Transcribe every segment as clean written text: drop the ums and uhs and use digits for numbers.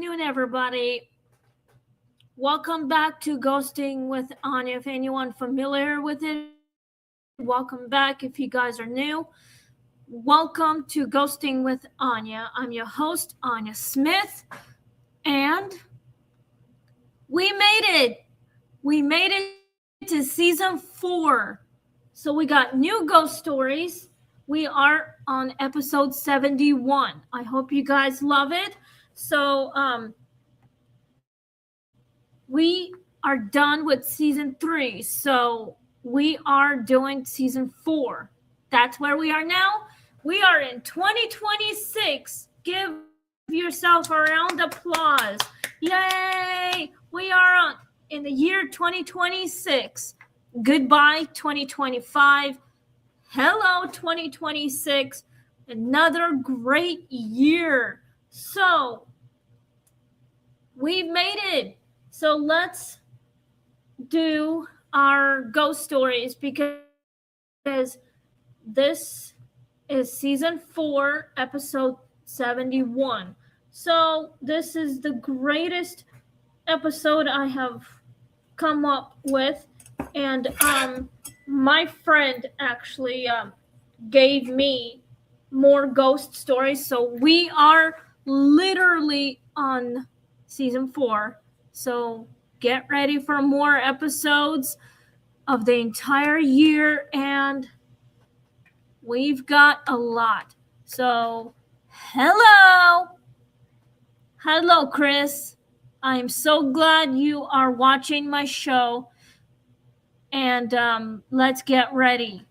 afternoon, everybody. Welcome back to Ghosting with Anya. If anyone familiar with it, welcome back. If you guys are new, welcome to Ghosting with Anya. I'm your host, Anya Smith, and we made it. We made it to season 4. So we got new ghost stories. We are on episode 71. I hope you guys love it. So, we are done with season 3. So we are doing season 4. That's where we are now. We are in 2026. Give yourself a round of applause. Yay! We are in the year 2026. Goodbye 2025. Hello 2026. Another great year. So we've made it. So let's do our ghost stories because this is season 4, episode 71. So this is the greatest episode I have come up with, and my friend actually gave me more ghost stories. So we are literally on season 4. So get ready for more episodes of the entire year, and we've got a lot. So, hello. Hello, Chris. I'm so glad you are watching my show, and let's get ready.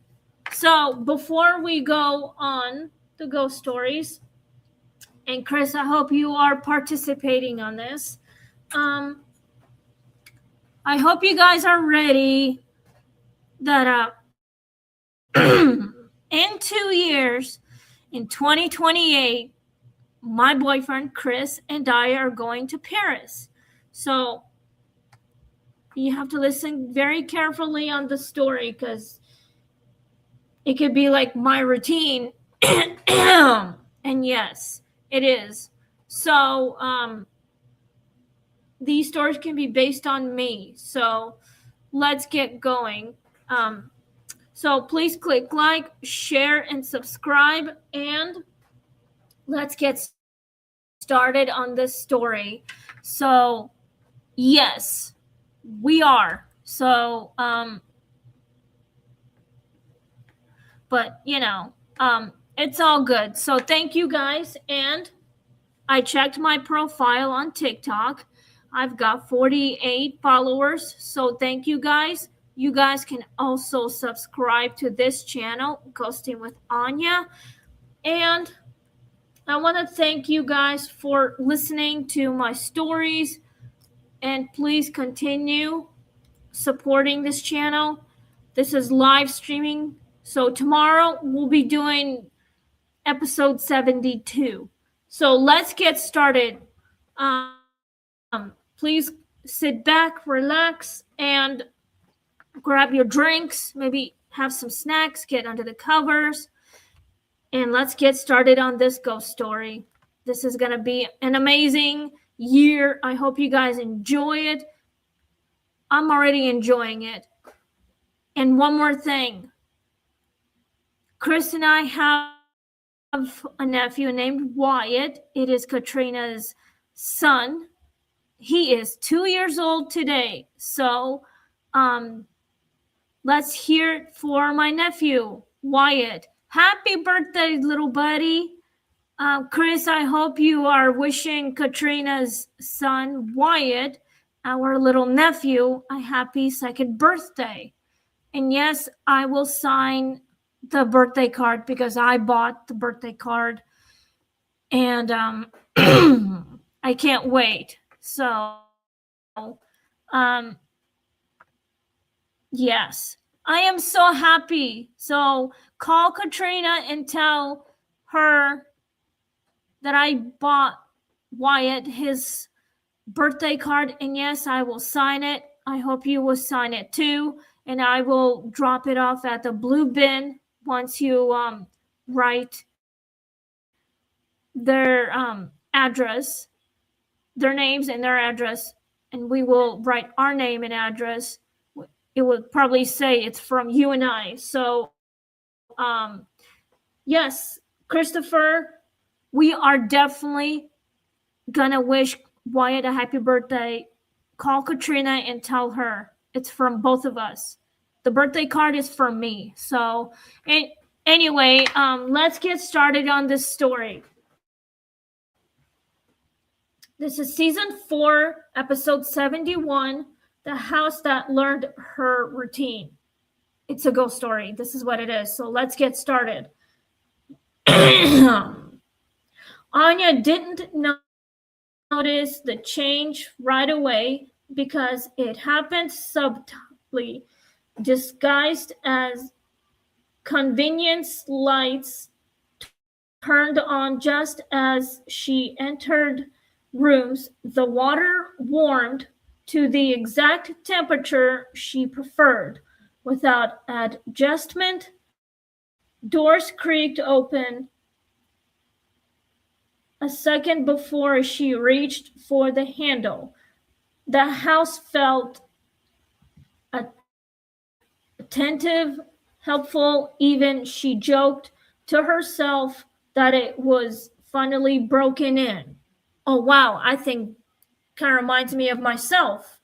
So, before we go on the ghost stories, and Chris, I hope you are participating on this. I hope you guys are ready that in 2 years, in 2028, my boyfriend Chris and I are going to Paris. So you have to listen very carefully on the story because it could be like my routine. And yes, it is. So these stories can be based on me. So let's get going. So please click like, share, and subscribe, and let's get started on this story. So yes, we are. So but it's all good. So thank you guys, and I checked my profile on TikTok. I've got 48 followers. So thank you guys. You guys can also subscribe to this channel, Ghosting with Anya. And I want to thank you guys for listening to my stories. And please continue supporting this channel. This is live streaming. So tomorrow we'll be doing episode 72. So let's get started. Please sit back, relax, and grab your drinks, maybe have some snacks, get under the covers, and let's get started on this ghost story. This is going to be an amazing year. I hope you guys enjoy it. I'm already enjoying it. And one more thing. Chris and I have a nephew named Wyatt. It is Katrina's son. He is 2 years old today. So let's hear it for my nephew, Wyatt. Happy birthday, little buddy. Chris, I hope you are wishing Katrina's son, Wyatt, our little nephew, a happy second birthday. And yes, I will sign the birthday card because I bought the birthday card. And I can't wait. So, yes, I am so happy. So call Katrina and tell her that I bought Wyatt his birthday card. And yes, I will sign it. I hope you will sign it too. And I will drop it off at the blue bin once you write their address. their names and their address, and we will write our name and address. It would probably say it's from you and I. So, yes, Christopher, we are definitely gonna wish Wyatt a happy birthday. Call Katrina and tell her it's from both of us. The birthday card is from me. So, anyway, let's get started on this story. This is season 4, episode 71, The House That Learned Her Routine. It's a ghost story. This is what it is. So let's get started. Anya didn't notice the change right away because it happened subtly, disguised as convenience lights turned on just as she entered rooms. The water warmed to the exact temperature she preferred. Without adjustment, doors creaked open a second before she reached for the handle. The house felt attentive, helpful, even she joked to herself that it was finally broken in. Oh wow, I think kind of reminds me of myself.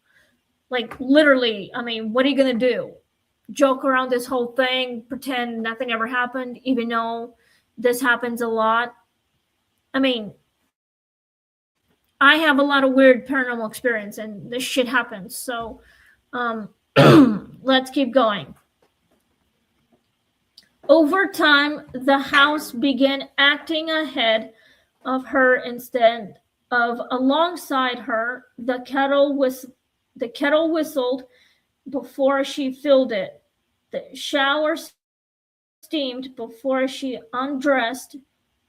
Like literally, I mean, what are you gonna do? Joke around this whole thing, pretend nothing ever happened, even though this happens a lot. I mean, I have a lot of weird paranormal experience and this shit happens. So let's keep going. Over time, the house began acting ahead of her instead of alongside her. The kettle whistled before she filled it. The shower steamed before she undressed.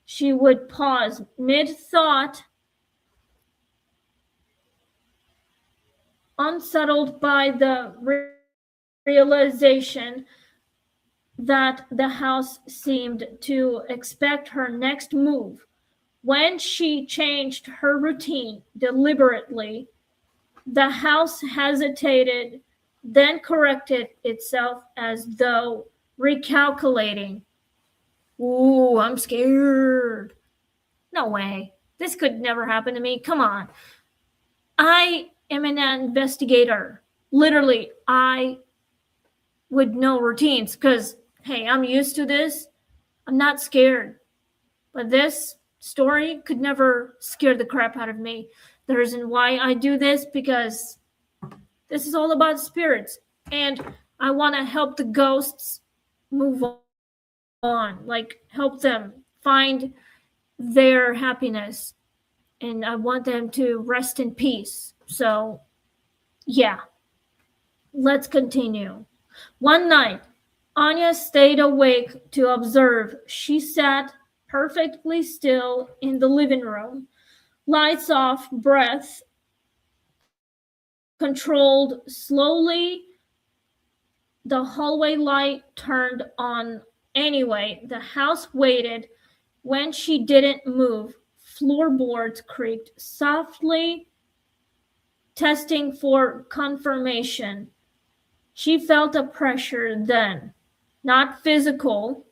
She would pause mid-thought, unsettled by the realization that the house seemed to expect her next move. When she changed her routine deliberately, the house hesitated, then corrected itself as though recalculating. Ooh, I'm scared. No way. This could never happen to me. Come on. I am an investigator. Literally, I would know routines because, hey, I'm used to this. I'm not scared. But this story could never scare the crap out of me. The reason why I do this, because this is all about spirits. And I want to help the ghosts move on. Like, help them find their happiness. And I want them to rest in peace. So, yeah. Let's continue. One night, Anya stayed awake to observe. She sat perfectly still in the living room, lights off, breath controlled slowly. The hallway light turned on anyway. The house waited. When she didn't move, floorboards creaked softly, testing for confirmation. She felt a pressure then, not physical,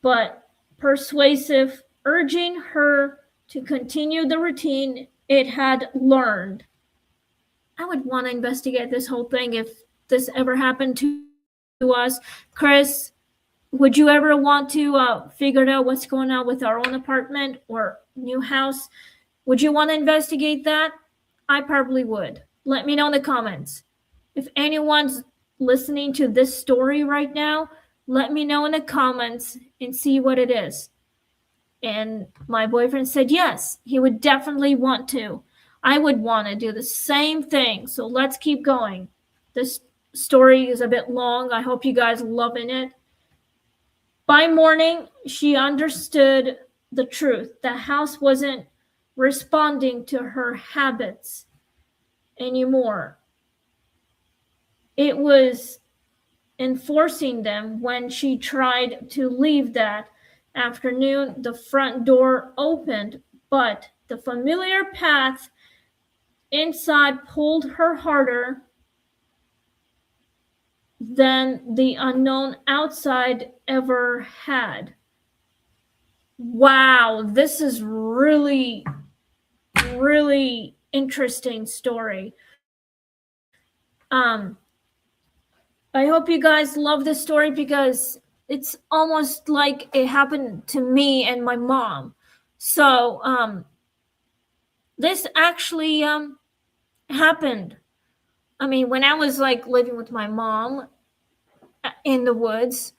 but persuasive, urging her to continue the routine it had learned. I would want to investigate this whole thing if this ever happened to us. Chris, would you ever want to figure out what's going on with our own apartment or new house? Would you want to investigate that? I probably would. Let me know in the comments. If anyone's listening to this story right now, let me know in the comments and see what it is. And my boyfriend said yes, he would definitely want to. I would want to do the same thing. So let's keep going. This story is a bit long. I hope you guys are loving it. By morning, she understood the truth. The house wasn't responding to her habits anymore. It was enforcing them when she tried to leave that afternoon, the front door opened, but the familiar path inside pulled her harder than the unknown outside ever had. Wow, this is really, really interesting story. I hope you guys love this story because it's almost like it happened to me and my mom. So this actually happened. I mean, when I was like living with my mom in the woods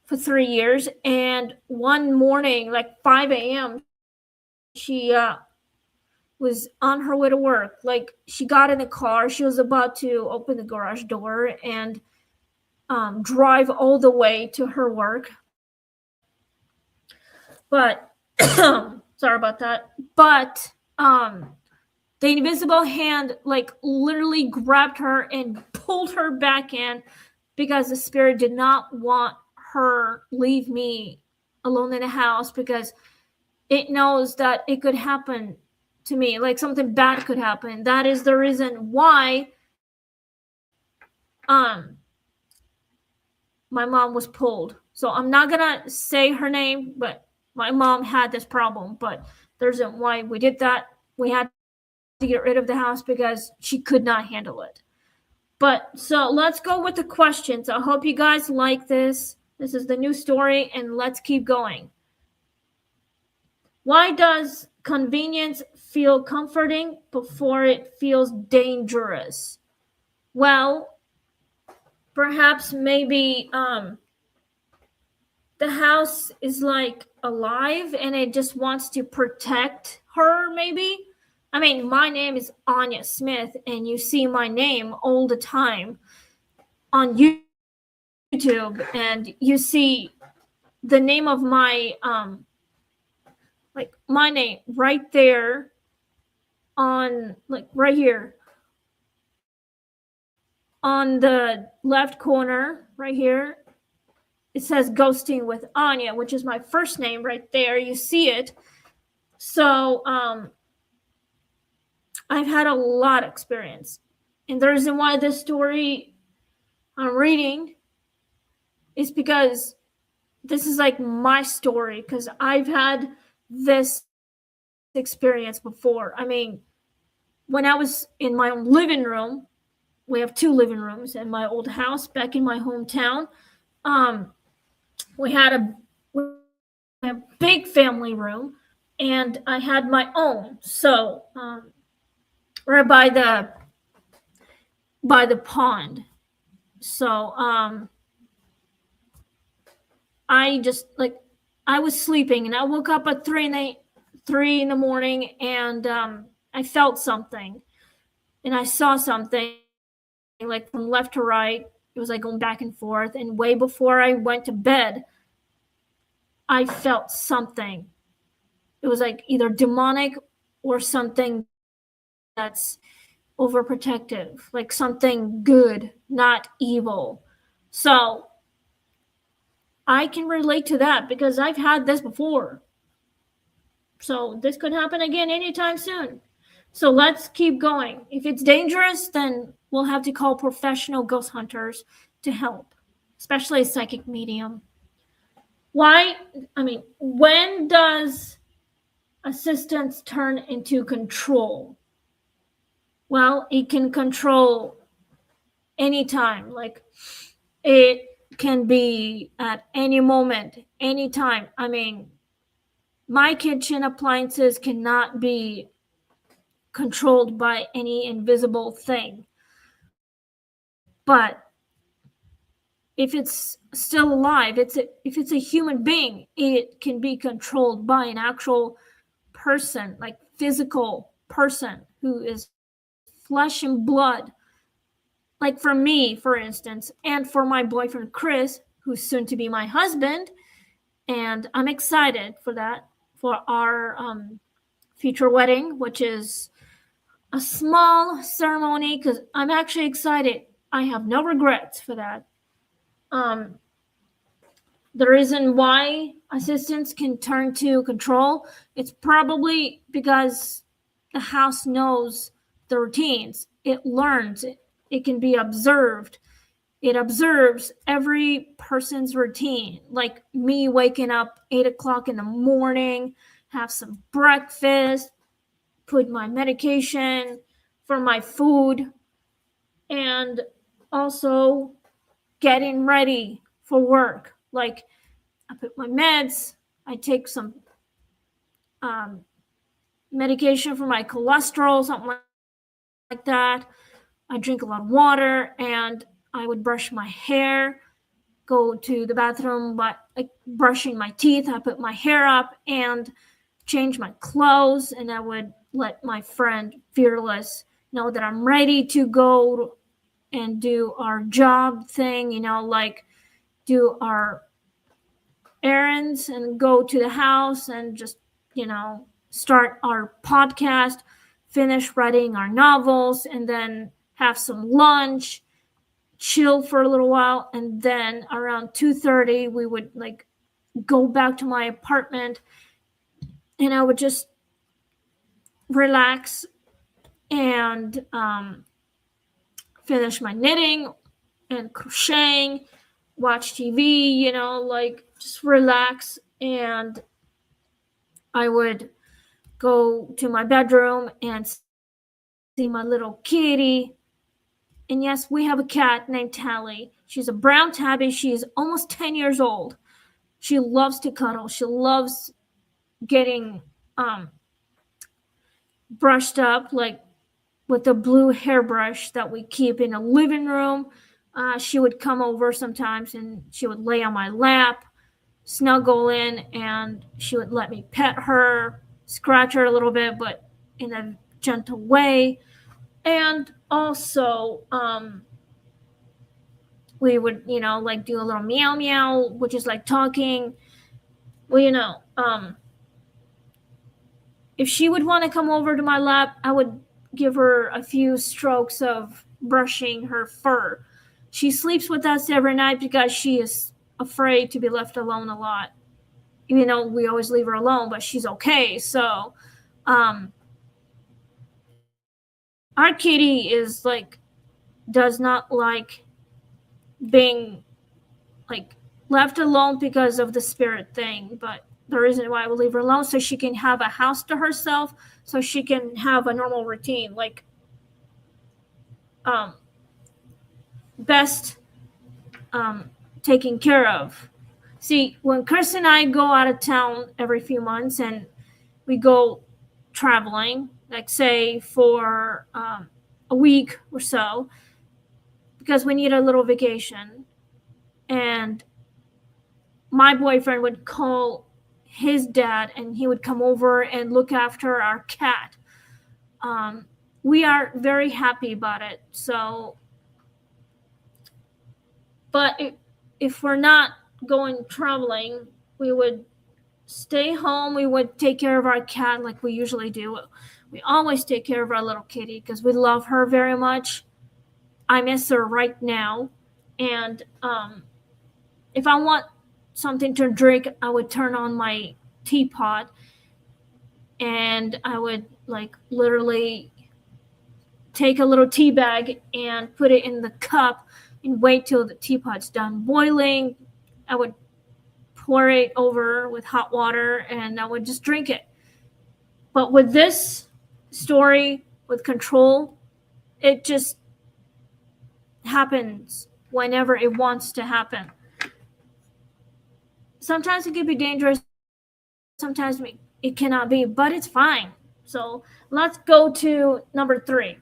for 3 years, and one morning, like 5 a.m., she was on her way to work. Like, she got in the car, she was about to open the garage door and drive all the way to her work. But sorry about that. But the invisible hand like literally grabbed her and pulled her back in because the spirit did not want her leave me alone in the house, because it knows that it could happen to me, like something bad could happen. That is the reason why my mom was pulled. So I'm not gonna say her name, but my mom had this problem. But there's a why we did that. We had to get rid of the house because she could not handle it. But so let's go with the questions. I hope you guys like this. This is the new story, and let's keep going. Why does convenience feel comforting before it feels dangerous? Well, perhaps maybe the house is like alive and it just wants to protect her, maybe. I mean, my name is Anya Smith, and you see my name all the time on YouTube, and you see the name of my like my name right there on, like, right here on the left corner right here. It says Ghosting with Anya, which is my first name right there. You see it. So I've had a lot of experience. And the reason why this story I'm reading is because this is like my story, because I've had this experience before. I mean, when I was in my own living room, we have 2 living rooms in my old house back in my hometown. We had a big family room, and I had my own. So right by the pond. So I just like I was sleeping, and I woke up at 3 in the morning, and I felt something, and I saw something like from left to right. It was like going back and forth, and way before I went to bed, I felt something. It was like either demonic or something that's overprotective, like something good, not evil. So I can relate to that because I've had this before. So this could happen again anytime soon. So let's keep going. If it's dangerous, then we'll have to call professional ghost hunters to help, especially a psychic medium. When does assistance turn into control? Well, it can control anytime. Like, it can be at any moment, anytime. I mean, my kitchen appliances cannot be controlled by any invisible thing. But if it's still alive, if it's a human being, it can be controlled by an actual person, like physical person who is flesh and blood. Like for me, for instance, and for my boyfriend Chris, who's soon to be my husband, and I'm excited for that, for our future wedding, which is a small ceremony, because I'm actually excited. I have no regrets for that. The reason why assistants can turn to control, it's probably because the house knows the routines. It learns, it can be observed. It observes every person's routine, like me waking up 8 o'clock in the morning, have some breakfast, put my medication for my food, and also getting ready for work. Like I put my meds, I take some medication for my cholesterol, something like that. I drink a lot of water, and I would brush my hair, go to the bathroom, but like brushing my teeth, I put my hair up and change my clothes, and I would let my friend Fearless know that I'm ready to go and do our job thing, like do our errands and go to the house and just, start our podcast, finish writing our novels, and then have some lunch, chill for a little while, and then around 2:30 we would like go back to my apartment, and I would just relax and finish my knitting and crocheting, watch TV, like just relax. And I would go to my bedroom and see my little kitty. And yes, we have a cat named Tally. She's a brown tabby. She is almost 10 years old. She loves to cuddle. She loves getting brushed up, like with a blue hairbrush that we keep in a living room. She would come over sometimes and she would lay on my lap, snuggle in, and she would let me pet her, scratch her a little bit, but in a gentle way. And also, we would, like do a little meow meow, which is like talking. Well, if she would want to come over to my lap, I would give her a few strokes of brushing her fur. She sleeps with us every night because she is afraid to be left alone a lot. Even though we always leave her alone, but she's okay. So, our kitty is like, does not like being like left alone because of the spirit thing, but the reason why I would leave her alone so she can have a house to herself, so she can have a normal routine, like best taken care of. See, when Chris and I go out of town every few months and we go traveling, like say for a week or so, because we need a little vacation, and my boyfriend would call his dad and he would come over and look after our cat. We are very happy about it. So, but if we're not going traveling, we would stay home. We would take care of our cat like we usually do. We always take care of our little kitty because we love her very much. I miss her right now. And if I want something to drink, I would turn on my teapot and I would like literally take a little tea bag and put it in the cup and wait till the teapot's done boiling. I would pour it over with hot water and I would just drink it. But with this story, with control, it just happens whenever it wants to happen. Sometimes it can be dangerous, sometimes it cannot be, but it's fine. So let's go to number 3.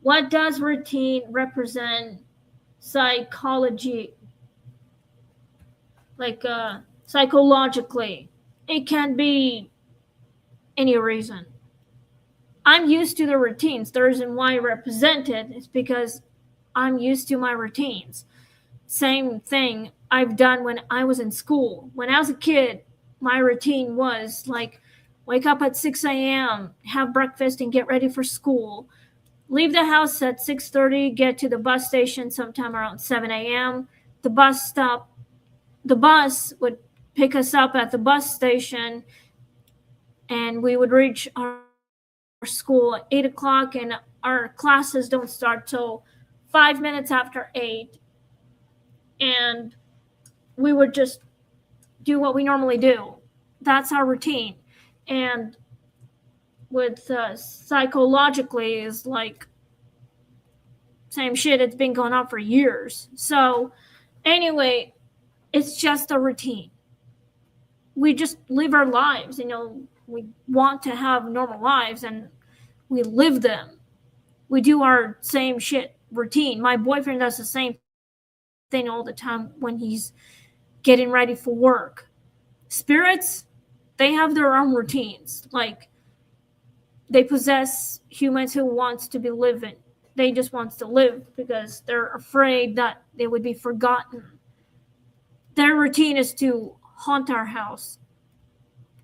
What does routine represent psychologically? It can be any reason. I'm used to the routines. The reason why I represent it is because I'm used to my routines. Same thing I've done when I was in school. When I was a kid, my routine was like wake up at 6 a.m., have breakfast, and get ready for school. Leave the house at 6:30, get to the bus station sometime around 7 a.m. The bus stop the bus would pick us up at the bus station, and we would reach our school at 8 o'clock, and our classes don't start till 5 minutes after 8. And we would just do what we normally do. That's our routine. And with psychologically is like same shit. It's been going on for years. So anyway, it's just a routine. We just live our lives. We want to have normal lives, and we live them. We do our same shit routine. My boyfriend does the same thing all the time when he's getting ready for work. Spirits, they have their own routines. Like, they possess humans who wants to be living. They just wants to live because they're afraid that they would be forgotten. Their routine is to haunt our house,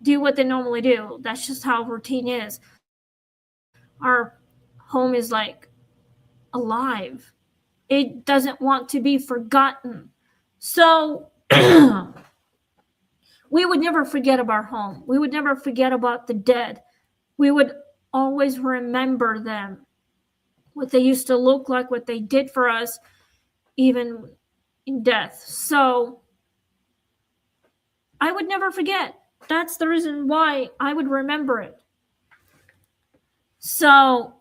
do what they normally do. That's just how routine is. Our home is like alive. It doesn't want to be forgotten. So we would never forget about our home. We would never forget about the dead. We would always remember them, what they used to look like, what they did for us, even in death. So I would never forget. That's the reason why I would remember it. So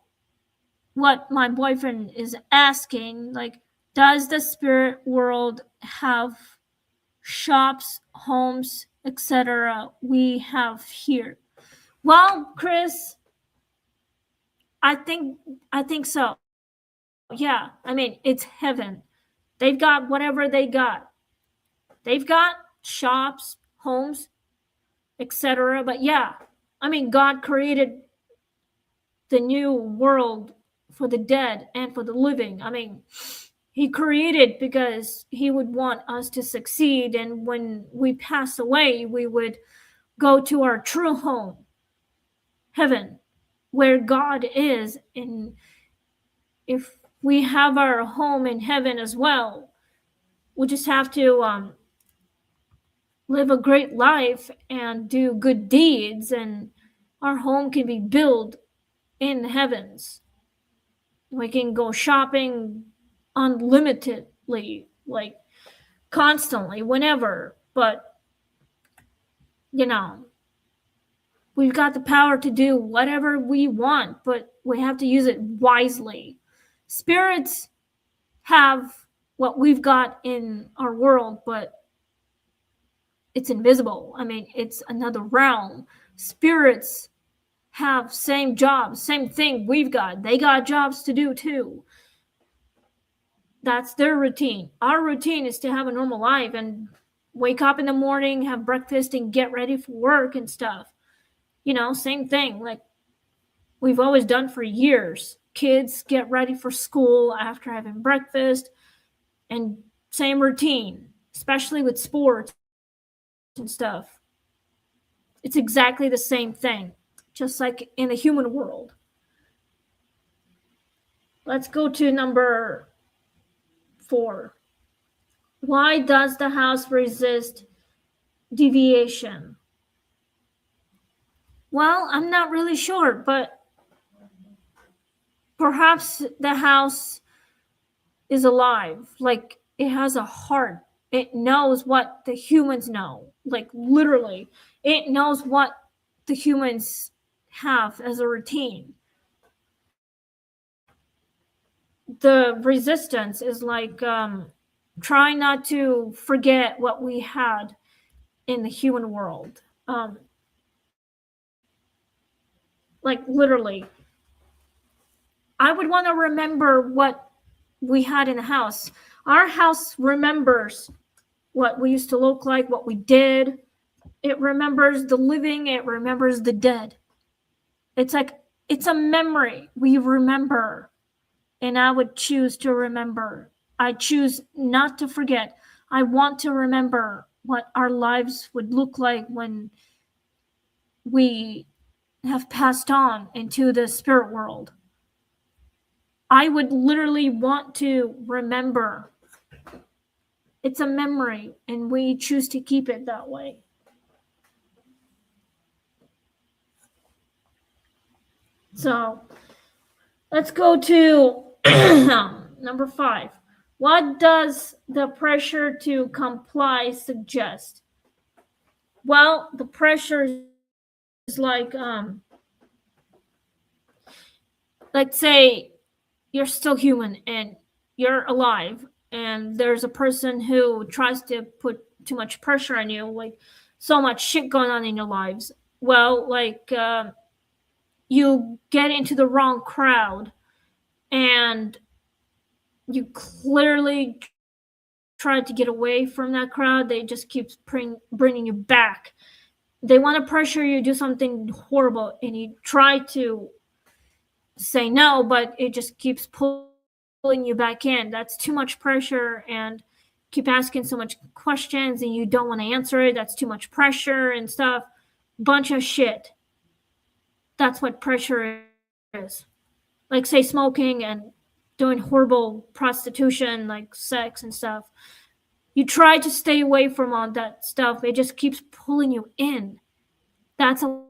what my boyfriend is asking, like, does the spirit world have shops, homes, etc. we have here? Well, Chris, I think so. Yeah, I mean, it's heaven. They've got whatever they got. They've got shops, homes, etc. But yeah, I mean, God created the new world for the dead and for the living. I mean, he created because he would want us to succeed, and when we pass away, we would go to our true home, heaven, where God is. And if we have our home in heaven as well, we just have to live a great life and do good deeds, and our home can be built in the heavens. We can go shopping unlimitedly, like constantly, whenever. But, we've got the power to do whatever we want, but we have to use it wisely. Spirits have what we've got in our world, but it's invisible. I mean, it's another realm. Spirits have same jobs, same thing we've got. They got jobs to do too. That's their routine. Our routine is to have a normal life and wake up in the morning, have breakfast, and get ready for work and stuff. Same thing like we've always done for years. Kids get ready for school after having breakfast, and same routine, especially with sports and stuff. It's exactly the same thing, just like in the human world. Let's go to number 4. Why does the house resist deviation? Well, I'm not really sure, but perhaps the house is alive. Like, it has a heart. It knows what the humans know. Like, literally, it knows what the humans have as a routine. The resistance is like trying not to forget what we had in the human world. Like, literally, I would want to remember what we had in the house. Our house remembers what we used to look like, what we did. It remembers the living, it remembers the dead. It's like, it's a memory we remember. And I would choose to remember. I choose not to forget. I want to remember what our lives would look like when we have passed on into the spirit world. I would literally want to remember It's a memory, and we choose to keep it that way. So let's go to number 5. What does the pressure to comply suggest? Well, the pressure is like let's say you're still human and you're alive, and there's a person who tries to put too much pressure on you, like so much shit going on in your lives. Well, like you get into the wrong crowd, and you clearly try to get away from that crowd. They just keep bringing you back. They want to pressure you to do something horrible, and you try to say no, but it just keeps pulling you back in. That's too much pressure, and keep asking so much questions and you don't want to answer it. That's too much pressure and stuff. Bunch of shit. That's what pressure is. Like, say, smoking and doing horrible prostitution, like sex and stuff. You try to stay away from all that stuff. It just keeps pulling you in. That's a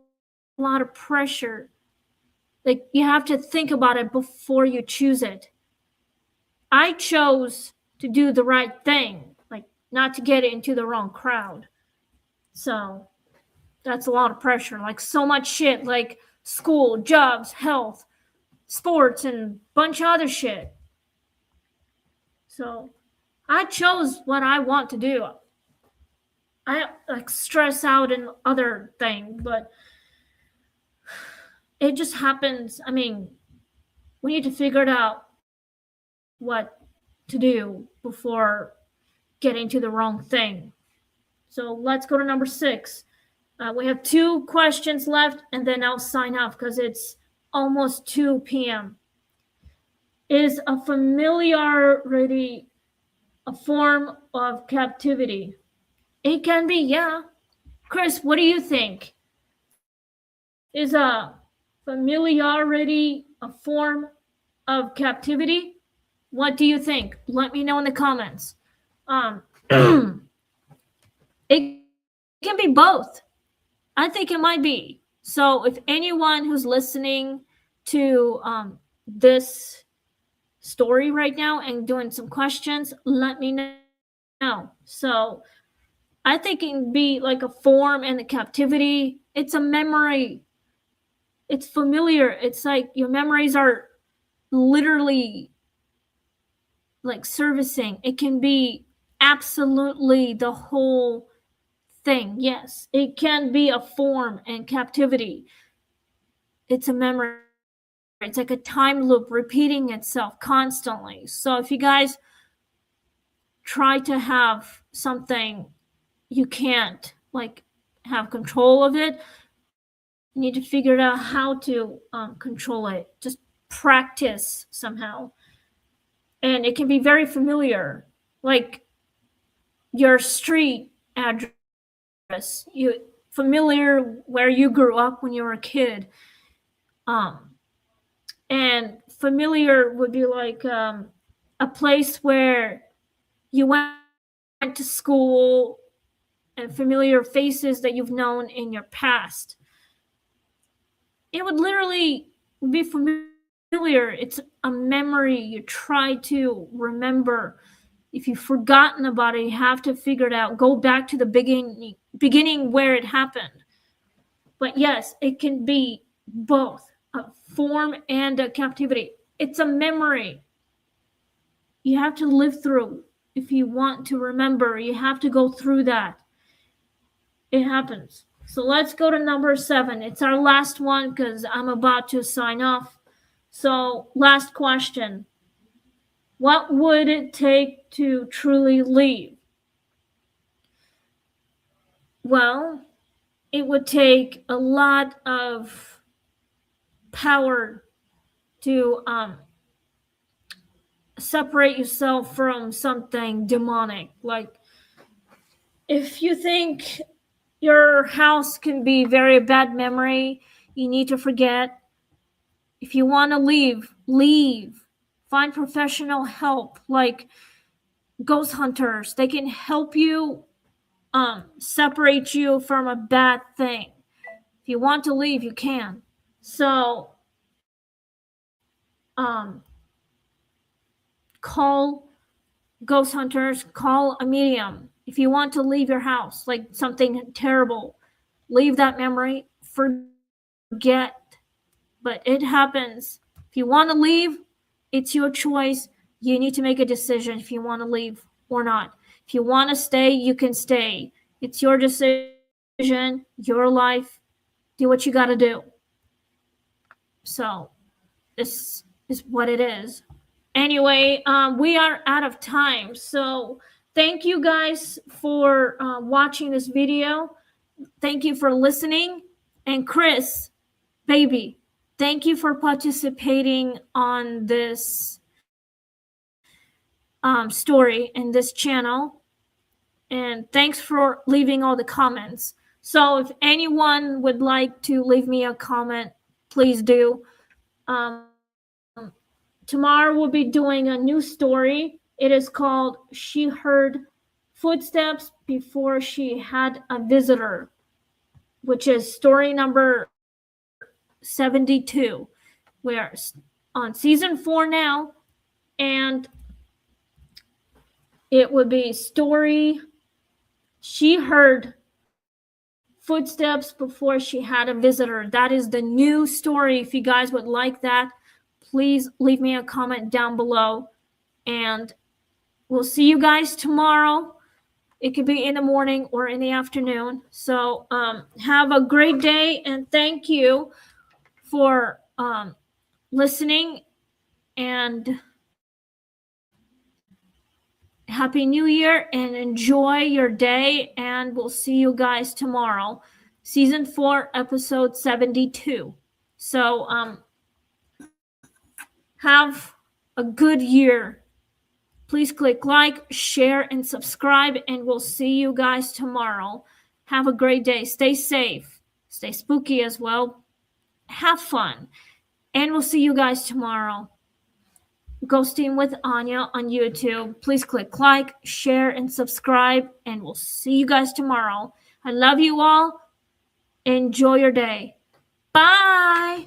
lot of pressure. Like, you have to think about it before you choose it. I chose to do the right thing, like not to get into the wrong crowd. So that's a lot of pressure. Like, so much shit, like school, jobs, health, sports, and a bunch of other shit. So I chose what I want to do. I like stress out and other thing, but it just happens. I mean, we need to figure it out what to do before getting to the wrong thing. So let's go to number 6. We have 2 questions left, and then I'll sign off because it's almost 2 p.m. Is a familiarity a form of captivity? It can be, yeah. Chris, what do you think? Is a familiarity a form of captivity? What do you think? Let me know in the comments. It can be both. I think it might be. So if anyone who's listening to this story right now and doing some questions, let me know. So I think it can be like a form and a captivity. It's a memory. It's familiar. It's like your memories are literally like servicing. It can be absolutely the whole thing. Yes, it can be a form and captivity. It's a memory. It's like a time loop repeating itself constantly. So if you guys try to have something you can't like have control of it, you need to figure out how to control it. Just practice somehow. And it can be very familiar, like your street address, you familiar where you grew up when you were a kid. And familiar would be like a place where you went to school, and familiar faces that you've known in your past. It would literally be familiar. It's a memory you try to remember. If you've forgotten about it, you have to figure it out. Go back to the beginning where it happened. But yes, it can be both a form and a captivity. It's a memory you have to live through. If you want to remember, you have to go through that. It happens. So let's go to number 7. It's our last one because I'm about to sign off. So last question. What would it take to truly leave? Well, it would take a lot of power to separate yourself from something demonic. Like, if you think your house can be very bad memory, you need to forget. If you want to leave, leave. Find professional help. Like, ghost hunters. They can help you separate you from a bad thing. If you want to leave, you can. So call ghost hunters, call a medium. If you want to leave your house, like something terrible, leave that memory, forget. But it happens. If you want to leave, it's your choice. You need to make a decision if you want to leave or not. If you want to stay, you can stay. It's your decision, your life. Do what you got to do. So this is what it is. Anyway, we are out of time. So thank you guys for watching this video. Thank you for listening. And Chris, baby, thank you for participating on this story in this channel. And thanks for leaving all the comments. So if anyone would like to leave me a comment, please do. Tomorrow we'll be doing a new story. It is called She Heard Footsteps Before She Had a Visitor, which is story number 72. We're on season 4 now, and it would be story She Heard Footsteps Before She Had a Visitor. That is the new story. If you guys would like that, please leave me a comment down below, and we'll see you guys tomorrow. It could be in the morning or in the afternoon. So have a great day, and thank you for listening, and Happy New Year, and enjoy your day, and we'll see you guys tomorrow. Season 4, episode 72. So have a good year. Please click like, share, and subscribe, and we'll see you guys tomorrow. Have a great day. Stay safe. Stay spooky as well. Have fun. And we'll see you guys tomorrow. Ghosting with Anya on YouTube. Please click like, share, and subscribe, and we'll see you guys tomorrow. I love you all. Enjoy your day. Bye.